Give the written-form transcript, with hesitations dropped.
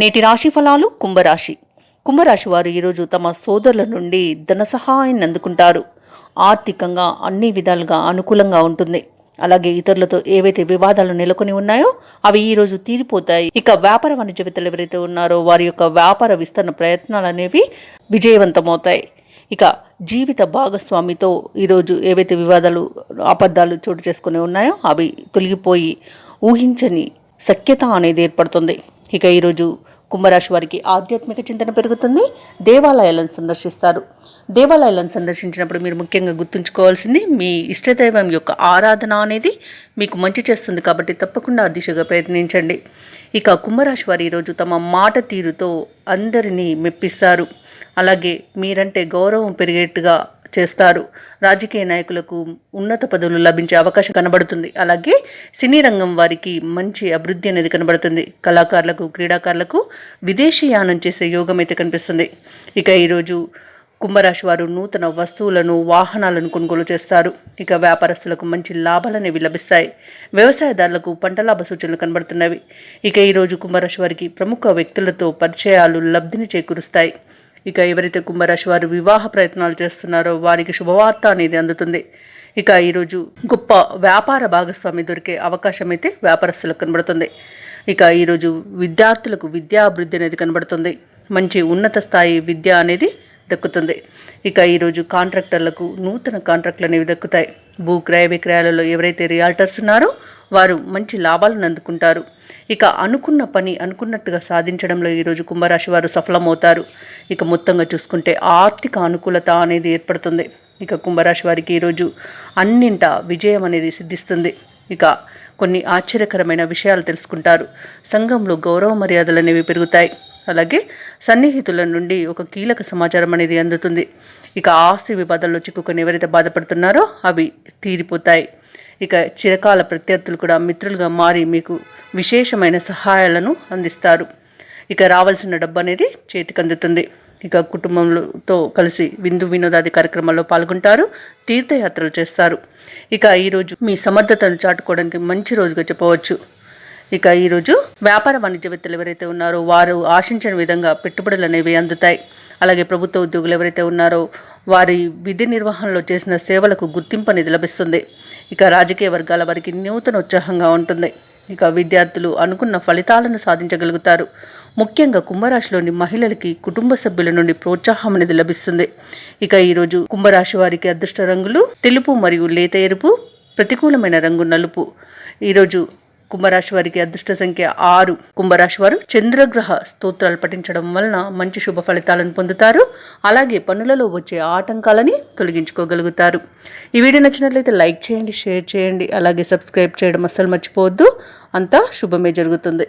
నేటి రాశి ఫలాలు. కుంభరాశి. కుంభరాశి వారు ఈరోజు తమ సోదరుల నుండి ధన సహాయాన్ని అందుకుంటారు. ఆర్థికంగా అన్ని విధాలుగా అనుకూలంగా ఉంటుంది. అలాగే ఇతరులతో ఏవైతే వివాదాలు నెలకొని ఉన్నాయో అవి ఈరోజు తీరిపోతాయి. ఇక వ్యాపార వాణిజ్యవేత్తలు ఎవరైతే ఉన్నారో వారి యొక్క వ్యాపార విస్తరణ ప్రయత్నాలు అనేవి విజయవంతమవుతాయి. ఇక జీవిత భాగస్వామితో ఈరోజు ఏవైతే వివాదాలు అబద్ధాలు చోటు చేసుకుని ఉన్నాయో అవి తొలగిపోయి ఊహించని సఖ్యత అనేది ఏర్పడుతుంది. ఇక ఈరోజు కుంభరాశి వారికి ఆధ్యాత్మిక చింతన పెరుగుతుంది. దేవాలయాలను సందర్శిస్తారు. దేవాలయాలను సందర్శించినప్పుడు మీరు ముఖ్యంగా గుర్తుంచుకోవాల్సింది మీ ఇష్టదైవం యొక్క ఆరాధన అనేది మీకు మంచి చేస్తుంది కాబట్టి తప్పకుండా ఆ దిశగా ప్రయత్నించండి. ఇక కుంభరాశి వారు ఈరోజు తమ మాట తీరుతో అందరినీ మెప్పిస్తారు. అలాగే మీరంటే గౌరవం పెరిగేట్టుగా చేస్తారు. రాజకీయ నాయకులకు ఉన్నత పదవులు లభించే అవకాశం కనబడుతుంది. అలాగే సినీ రంగం వారికి మంచి అభివృద్ధి అనేది కనబడుతుంది. కళాకారులకు, క్రీడాకారులకు విదేశీయానం చేసే యోగం అయితే కనిపిస్తుంది. ఇక ఈరోజు కుంభరాశి వారు నూతన వస్తువులను, వాహనాలను కొనుగోలు చేస్తారు. ఇక వ్యాపారస్తులకు మంచి లాభాలనేవి లభిస్తాయి. వ్యవసాయదారులకు పంట లాభ సూచనలు కనబడుతున్నవి. ఇక ఈరోజు కుంభరాశి వారికి ప్రముఖ వ్యక్తులతో పరిచయాలు లబ్ధిని చేకూరుస్తాయి. ఇక ఎవరైతే కుంభరాశి వారు వివాహ ప్రయత్నాలు చేస్తున్నారో వారికి శుభవార్త అనేది అందుతుంది. ఇక ఈరోజు గొప్ప వ్యాపార భాగస్వామి దొరికే అవకాశం అయితే వ్యాపారస్తులకు కనబడుతుంది. ఇక ఈరోజు విద్యార్థులకు విద్యాభివృద్ధి అనేది కనబడుతుంది. మంచి ఉన్నత స్థాయి విద్య అనేది దక్కుతుంది. ఇక ఈరోజు కాంట్రాక్టర్లకు నూతన కాంట్రాక్టులు అనేవి దక్కుతాయి. భూ క్రయ విక్రయాలలో ఎవరైతే రియాల్టర్స్ ఉన్నారో వారు మంచి లాభాలను అందుకుంటారు. ఇక అనుకున్న పని అనుకున్నట్టుగా సాధించడంలో ఈరోజు కుంభరాశి వారు సఫలమవుతారు. ఇక మొత్తంగా చూసుకుంటే ఆర్థిక అనుకూలత అనేది ఏర్పడుతుంది. ఇక కుంభరాశి వారికి ఈరోజు అన్నింట విజయం అనేది సిద్ధిస్తుంది. ఇక కొన్ని ఆశ్చర్యకరమైన విషయాలు తెలుసుకుంటారు. సంఘంలో గౌరవ మర్యాదలు అనేవి పెరుగుతాయి. అలాగే సన్నిహితుల నుండి ఒక కీలక సమాచారం అనేది అందుతుంది. ఇక ఆస్తి వివాదాల్లో చిక్కుకొని ఎవరైతే బాధపడుతున్నారో అవి తీరిపోతాయి. ఇక చిరకాల ప్రత్యర్థులు కూడా మిత్రులుగా మారి మీకు విశేషమైన సహాయాలను అందిస్తారు. ఇక రావాల్సిన డబ్బు అనేది చేతికి అందుతుంది. ఇక కుటుంబంతో కలిసి విందు వినోదాది కార్యక్రమాల్లో పాల్గొంటారు. తీర్థయాత్రలు చేస్తారు. ఇక ఈరోజు మీ సమర్థతను చాటుకోవడానికి మంచి రోజుగా చెప్పవచ్చు. ఇక ఈరోజు వ్యాపార వాణిజ్యవేత్తలు ఎవరైతే ఉన్నారో వారు ఆశించిన విధంగా పెట్టుబడులు అనేవి అందుతాయి. అలాగే ప్రభుత్వ ఉద్యోగులు ఎవరైతే ఉన్నారో వారి విధి నిర్వహణలో చేసిన సేవలకు గుర్తింపు అనేది లభిస్తుంది. ఇక రాజకీయ వర్గాల వారికి నూతన ఉత్సాహంగా ఉంటుంది. ఇక విద్యార్థులు అనుకున్న ఫలితాలను సాధించగలుగుతారు. ముఖ్యంగా కుంభరాశిలోని మహిళలకి కుటుంబ సభ్యుల నుండి ప్రోత్సాహం అనేది లభిస్తుంది. ఇక ఈరోజు కుంభరాశి వారికి అదృష్ట రంగులు తెలుపు మరియు లేత ఎరుపు, ప్రతికూలమైన రంగు నలుపు. ఈరోజు కుంభరాశి వారికి అదృష్ట సంఖ్య 6. కుంభరాశి వారు చంద్రగ్రహ స్తోత్రాలు పఠించడం వలన మంచి శుభ ఫలితాలను పొందుతారు. అలాగే పనులలో వచ్చే ఆటంకాలని తొలగించుకోగలుగుతారు. ఈ వీడియో నచ్చినట్లయితే లైక్ చేయండి, షేర్ చేయండి, అలాగే సబ్స్క్రైబ్ చేయడం అస్సలు మర్చిపోవద్దు. అంతా శుభమే జరుగుతుంది.